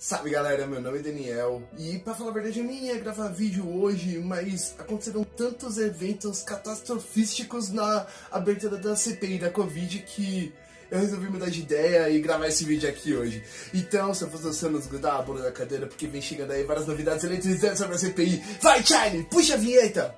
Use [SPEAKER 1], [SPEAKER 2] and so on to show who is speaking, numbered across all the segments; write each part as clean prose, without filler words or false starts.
[SPEAKER 1] Salve galera, meu nome é Daniel e pra falar a verdade eu nem ia gravar vídeo hoje, mas aconteceram tantos eventos catastrofísticos na abertura da CPI da Covid que eu resolvi mudar de ideia e gravar esse vídeo aqui hoje. Então, se eu fosse você, não desgrudar a bunda da cadeira porque vem chegando aí várias novidades eletrizantes sobre a CPI. Vai, Charlie, puxa a vinheta!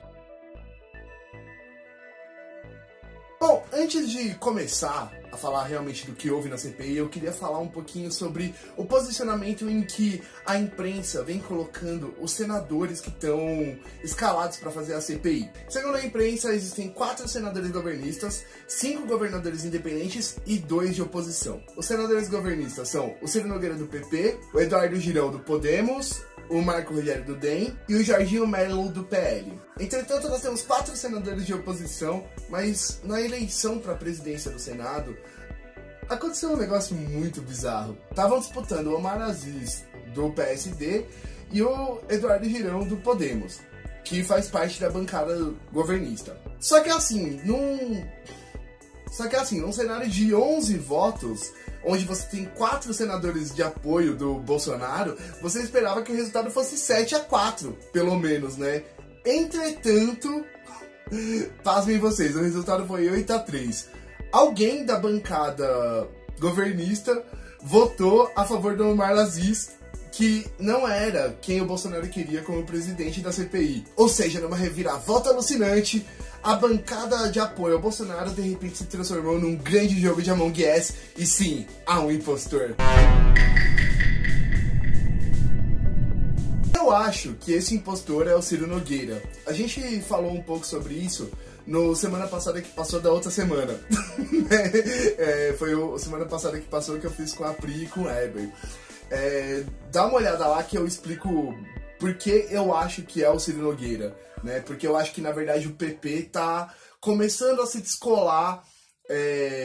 [SPEAKER 1] Bom, antes de começar a falar realmente do que houve na CPI, eu queria falar um pouquinho sobre o posicionamento em que a imprensa vem colocando os senadores que estão escalados para fazer a CPI. Segundo a imprensa, existem 4 senadores governistas, 5 governadores independentes e 2 de oposição. Os senadores governistas são o Ciro Nogueira do PP, o Eduardo Girão do Podemos, o Marco Rogério do DEM e o Jorginho Melo do PL. Entretanto, nós temos 4 senadores de oposição, mas na eleição para a presidência do Senado, aconteceu um negócio muito bizarro. Estavam disputando o Omar Aziz do PSD e o Eduardo Girão do Podemos, que faz parte da bancada governista. Só que assim, num cenário de 11 votos, onde você tem 4 senadores de apoio do Bolsonaro, você esperava que o resultado fosse 7-4, pelo menos, né? Entretanto, pasmem vocês, o resultado foi 8-3. Alguém da bancada governista votou a favor do Omar Aziz, que não era quem o Bolsonaro queria como presidente da CPI. Ou seja, numa reviravolta alucinante, a bancada de apoio ao Bolsonaro de repente se transformou num grande jogo de Among Us e sim, há um impostor. Eu acho que esse impostor é o Ciro Nogueira. A gente falou um pouco sobre isso no semana passada que passou da outra semana. Foi a semana passada que passou que eu fiz com a Pri e com o Eber. Dá uma olhada lá que eu explico por que eu acho que é o Ciro Nogueira, né? Porque eu acho que na verdade o PP tá começando a se descolar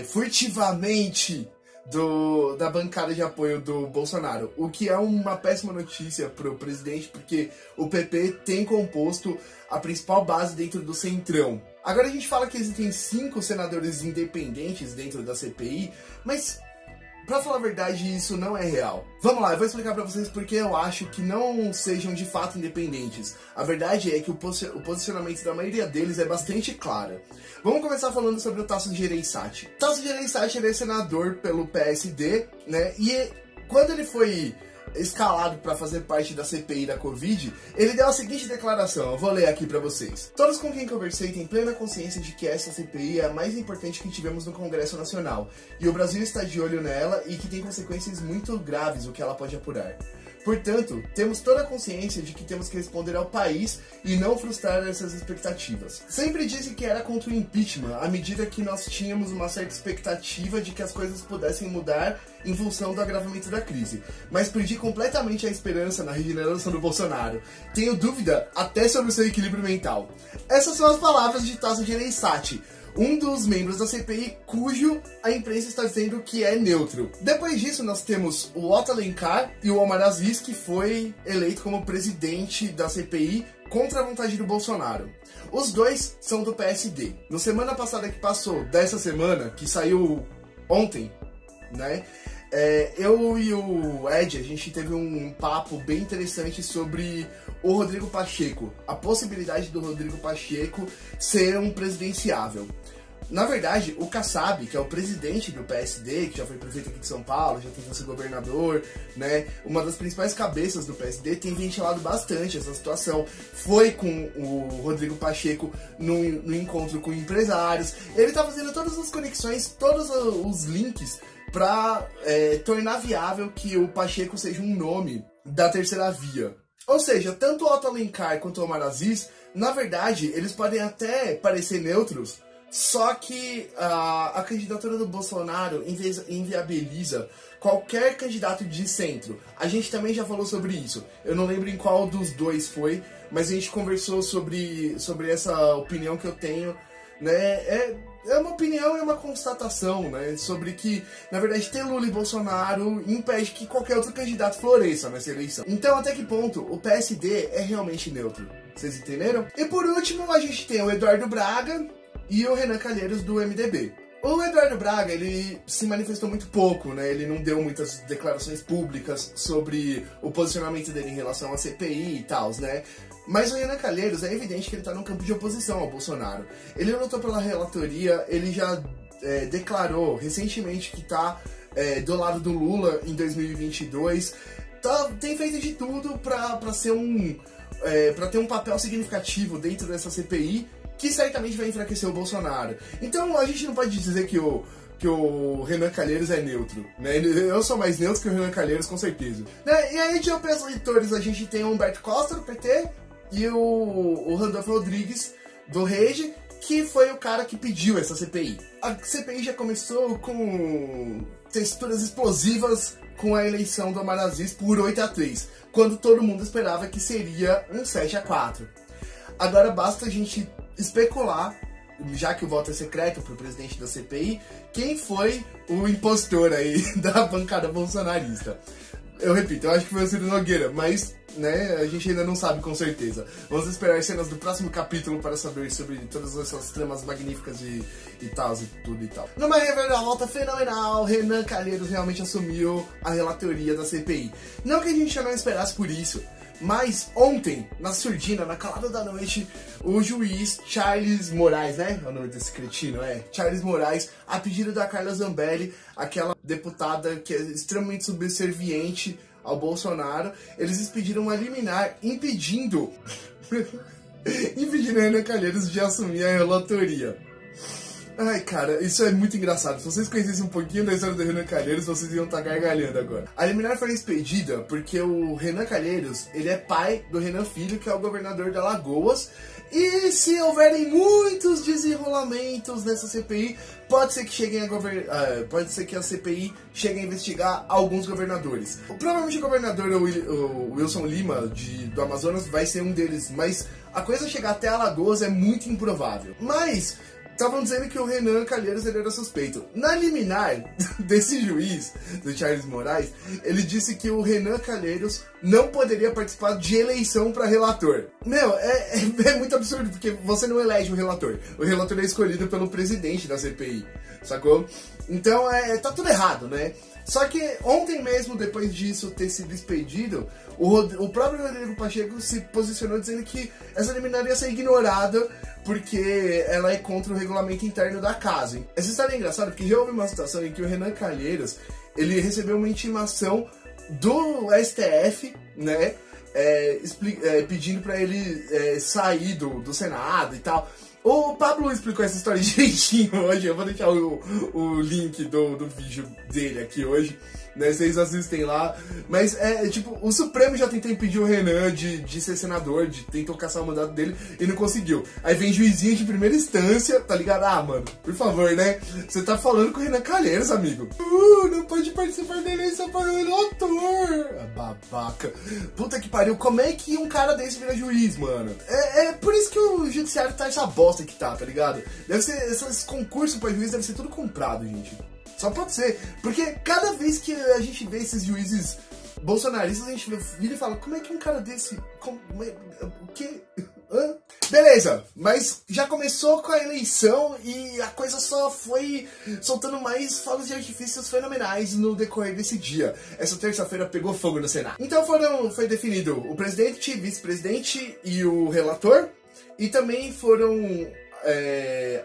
[SPEAKER 1] furtivamente da bancada de apoio do Bolsonaro, o que é uma péssima notícia pro presidente, porque o PP tem composto a principal base dentro do Centrão. Agora a gente fala que existem 5 senadores independentes dentro da CPI, mas pra falar a verdade, isso não é real. Vamos lá, eu vou explicar pra vocês porque eu acho que não sejam de fato independentes. A verdade é que o posicionamento da maioria deles é bastante claro. Vamos começar falando sobre o Tasso Gereissati. Tasso Gereissati, ele é senador pelo PSD, né? E quando ele foi escalado para fazer parte da CPI da Covid, ele deu a seguinte declaração, eu vou ler aqui para vocês. Todos com quem conversei têm plena consciência de que essa CPI é a mais importante que tivemos no Congresso Nacional, e o Brasil está de olho nela e que tem consequências muito graves o que ela pode apurar. Portanto, temos toda a consciência de que temos que responder ao país e não frustrar essas expectativas. Sempre disse que era contra o impeachment, à medida que nós tínhamos uma certa expectativa de que as coisas pudessem mudar em função do agravamento da crise. Mas perdi completamente a esperança na regeneração do Bolsonaro. Tenho dúvida até sobre o seu equilíbrio mental. Essas são as palavras de Tasso Gereissati, um dos membros da CPI cujo a imprensa está dizendo que é neutro. Depois disso, nós temos o Otto Alencar e o Omar Aziz, que foi eleito como presidente da CPI contra a vontade do Bolsonaro. Os dois são do PSD. Na semana passada que passou, dessa semana, que saiu ontem, né? Eu e o Ed, a gente teve um papo bem interessante sobre o Rodrigo Pacheco, a possibilidade do Rodrigo Pacheco ser um presidenciável. Na verdade, o Kassab, que é o presidente do PSD, que já foi prefeito aqui de São Paulo, já tentou ser governador, né, uma das principais cabeças do PSD, tem ventilado bastante essa situação. Foi com o Rodrigo Pacheco no encontro com empresários. Ele tá fazendo todas as conexões, todos os links para tornar viável que o Pacheco seja um nome da terceira via. Ou seja, tanto o Otto Alencar quanto o Omar Aziz, na verdade, eles podem até parecer neutros, só que a candidatura do Bolsonaro inviabiliza qualquer candidato de centro. A gente também já falou sobre isso. Eu não lembro em qual dos dois foi, mas a gente conversou sobre essa opinião que eu tenho, né? É uma opinião e uma constatação, né? Sobre que, na verdade, ter Lula e Bolsonaro impede que qualquer outro candidato floresça nessa eleição. Então, até que ponto o PSD é realmente neutro? Vocês entenderam? E por último, a gente tem o Eduardo Braga e o Renan Calheiros do MDB. O Eduardo Braga, ele se manifestou muito pouco, né? Ele não deu muitas declarações públicas sobre o posicionamento dele em relação à CPI e tal, né? Mas o Renan Calheiros, é evidente que ele tá num campo de oposição ao Bolsonaro. Ele lutou pela relatoria, ele já declarou recentemente que tá do lado do Lula em 2022. Tem feito de tudo pra ter um papel significativo dentro dessa CPI, que certamente vai enfraquecer o Bolsonaro. Então a gente não pode dizer que o Renan Calheiros é neutro, né? Eu sou mais neutro que o Renan Calheiros, com certeza. Né? E aí de opositores a gente tem o Humberto Costa, do PT, e o Randolfo Rodrigues, do Rede, que foi o cara que pediu essa CPI. A CPI já começou com texturas explosivas com a eleição do Omar Aziz por 8-3, quando todo mundo esperava que seria um 7-4. Agora basta a gente especular, já que o voto é secreto para o presidente da CPI, quem foi o impostor aí da bancada bolsonarista. Eu repito, eu acho que foi o Ciro Nogueira, mas né, a gente ainda não sabe com certeza. Vamos esperar cenas do próximo capítulo para saber sobre todas essas tramas magníficas e tal, e tudo e tal. Numa reviravolta fenomenal, Renan Calheiros realmente assumiu a relatoria da CPI. Não que a gente já não esperasse por isso, mas ontem, na surdina, na calada da noite, o juiz Charles Moraes, né? É o nome desse cretino, Charles Moraes, a pedido da Carla Zambelli, aquela deputada que é extremamente subserviente ao Bolsonaro, eles expediram uma liminar impedindo Renan Calheiros de assumir a relatoria. Ai, cara, isso é muito engraçado. Se vocês conhecessem um pouquinho da história do Renan Calheiros, vocês iam estar gargalhando agora. A liminar foi expedida porque o Renan Calheiros, ele é pai do Renan Filho, que é o governador de Alagoas. E se houverem muitos desenrolamentos nessa CPI, pode ser que a CPI chegue a investigar alguns governadores. Provavelmente o governador o Wilson Lima, do Amazonas, vai ser um deles, mas a coisa chegar até Alagoas é muito improvável. Mas estavam dizendo que o Renan Calheiros ele era suspeito. Na liminar desse juiz, do Charles Moraes, ele disse que o Renan Calheiros não poderia participar de eleição para relator. Meu, é muito absurdo, porque você não elege o relator. O relator é escolhido pelo presidente da CPI, sacou? Então, tá tudo errado, né? Só que ontem mesmo, depois disso ter sido expedido, o próprio Rodrigo Pacheco se posicionou dizendo que essa liminar ia ser ignorada porque ela é contra o regulamento interno da casa. Essa história é engraçada porque já houve uma situação em que o Renan Calheiros, ele recebeu uma intimação do STF, né, pedindo para ele sair do Senado e tal. O Pablo explicou essa história direitinho hoje, eu vou deixar o link do vídeo dele aqui hoje, né, vocês assistem lá, mas tipo, o Supremo já tentou impedir o Renan de ser senador, tentou caçar o mandato dele e não conseguiu. Aí vem juizinho de primeira instância, tá ligado? Ah, mano, por favor, né, você tá falando com o Renan Calheiros, amigo. Não pode participar da eleição para o relator. Babaca. Puta que pariu, como é que um cara desse vira juiz, mano? É por isso que o judiciário tá essa bosta que tá ligado? Deve ser, esses concursos pra juiz deve ser tudo comprado, gente. Só pode ser, porque cada vez que a gente vê esses juízes bolsonaristas, a gente vira e fala, como é que um cara desse... o quê? Beleza, mas já começou com a eleição e a coisa só foi soltando mais fogos de artifícios fenomenais no decorrer desse dia. Essa terça-feira pegou fogo no Senado. Então foi definido o presidente, vice-presidente e o relator, e também foram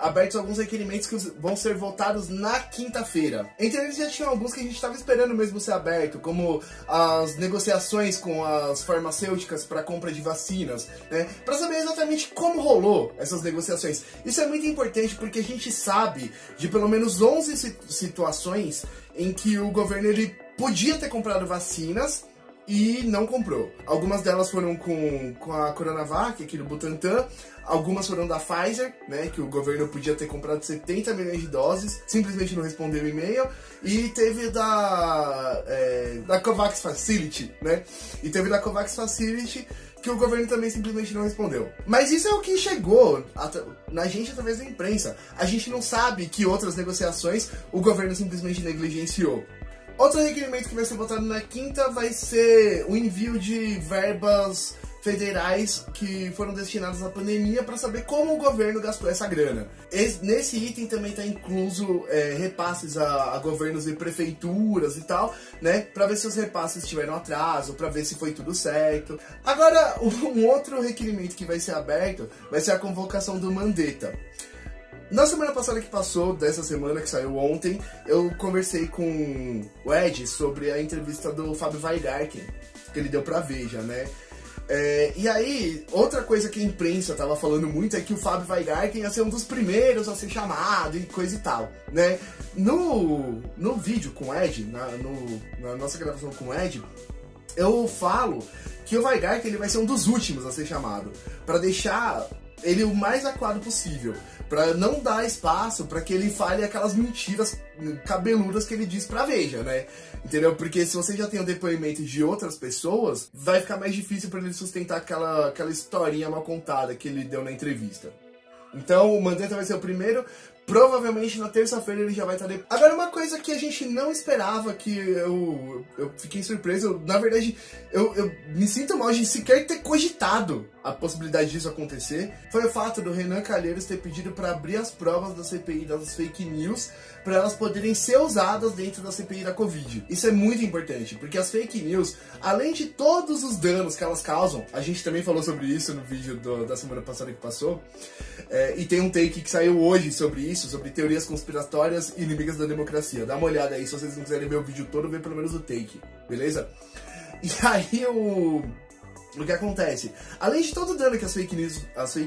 [SPEAKER 1] abertos alguns requerimentos que vão ser votados na quinta-feira. Entre eles já tinham alguns que a gente estava esperando mesmo ser aberto, como as negociações com as farmacêuticas para compra de vacinas, né? Para saber exatamente como rolou essas negociações. Isso é muito importante porque a gente sabe de pelo menos 11 situações em que o governo ele podia ter comprado vacinas e não comprou. Algumas delas foram com a Coronavac, aqui no Butantan. Algumas foram da Pfizer, né, que o governo podia ter comprado 70 milhões de doses, simplesmente não respondeu o e-mail. E teve da COVAX Facility, né, e teve da COVAX Facility que o governo também simplesmente não respondeu. Mas isso é o que chegou na gente através da imprensa. A gente não sabe que outras negociações o governo simplesmente negligenciou. Outro requerimento que vai ser votado na quinta vai ser o envio de verbas federais que foram destinados à pandemia para saber como o governo gastou essa grana. Nesse item também está incluso repasses a governos e prefeituras e tal, né, para ver se os repasses tiveram atraso, para ver se foi tudo certo. Agora, um outro requerimento que vai ser aberto vai ser a convocação do Mandetta. Na semana passada que passou, dessa semana que saiu ontem, eu conversei com o Ed sobre a entrevista do Fábio Weingarten, que ele deu pra Veja, né? E aí, outra coisa que a imprensa tava falando muito é que o Fábio Weingarten ia ser um dos primeiros a ser chamado e coisa e tal, né? No vídeo com o Ed, na nossa gravação com o Ed, eu falo que o Weingarten ele vai ser um dos últimos a ser chamado, pra deixar ele o mais acuado possível, pra não dar espaço pra que ele fale aquelas mentiras cabeludas que ele diz pra Veja, né? Entendeu? Porque se você já tem o depoimento de outras pessoas, vai ficar mais difícil pra ele sustentar aquela historinha mal contada que ele deu na entrevista. Então o Mandetta vai ser o primeiro. Provavelmente na terça-feira ele já vai estar... Agora, uma coisa que a gente não esperava, que eu fiquei surpreso, na verdade, eu me sinto mal de sequer ter cogitado a possibilidade disso acontecer, foi o fato do Renan Calheiros ter pedido para abrir as provas da CPI das fake news, para elas poderem ser usadas dentro da CPI da Covid. Isso é muito importante, porque as fake news, além de todos os danos que elas causam, a gente também falou sobre isso no vídeo da semana passada que passou, e tem um take que saiu hoje sobre isso, sobre teorias conspiratórias e inimigas da democracia. Dá uma olhada aí, se vocês não quiserem ver o vídeo todo, vê pelo menos o take, beleza? E aí o que acontece? Além de todo o dano que as fake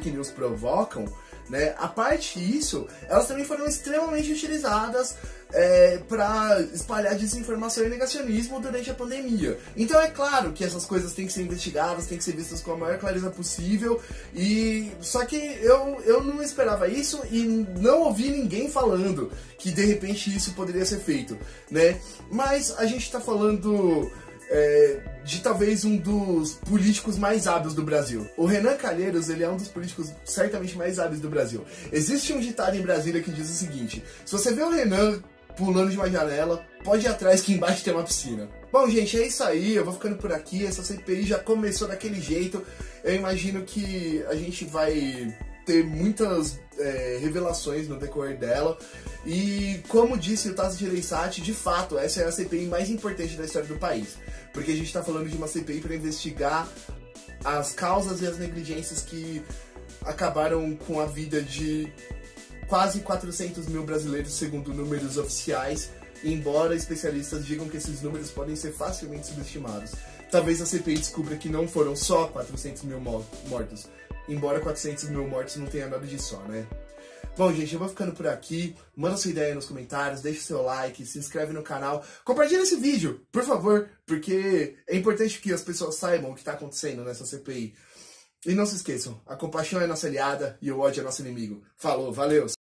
[SPEAKER 1] news provocam, né, a parte disso, elas também foram extremamente utilizadas para espalhar desinformação e negacionismo durante a pandemia. Então é claro que essas coisas têm que ser investigadas, têm que ser vistas com a maior clareza possível, só que eu não esperava isso e não ouvi ninguém falando que de repente isso poderia ser feito, né? Mas a gente tá falando de talvez um dos políticos mais hábeis do Brasil. O Renan Calheiros, ele é um dos políticos certamente mais hábeis do Brasil. Existe um ditado em Brasília que diz o seguinte: se você vê o Renan pulando de uma janela, pode ir atrás que embaixo tem uma piscina. Bom, gente, é isso aí, eu vou ficando por aqui. Essa CPI já começou daquele jeito. Eu imagino que a gente vai ter muitas revelações no decorrer dela. E como disse o Tasso Gereissati, de fato, essa é a CPI mais importante da história do país. Porque a gente está falando de uma CPI para investigar as causas e as negligências que acabaram com a vida de quase 400 mil brasileiros, segundo números oficiais, embora especialistas digam que esses números podem ser facilmente subestimados. Talvez a CPI descubra que não foram só 400 mil mortos, embora 400 mil mortos não tenha nada de só, né? Bom, gente, eu vou ficando por aqui. Manda sua ideia nos comentários, deixa seu like, se inscreve no canal. Compartilha esse vídeo, por favor, porque é importante que as pessoas saibam o que está acontecendo nessa CPI. E não se esqueçam, a compaixão é nossa aliada e o ódio é nosso inimigo. Falou, valeu!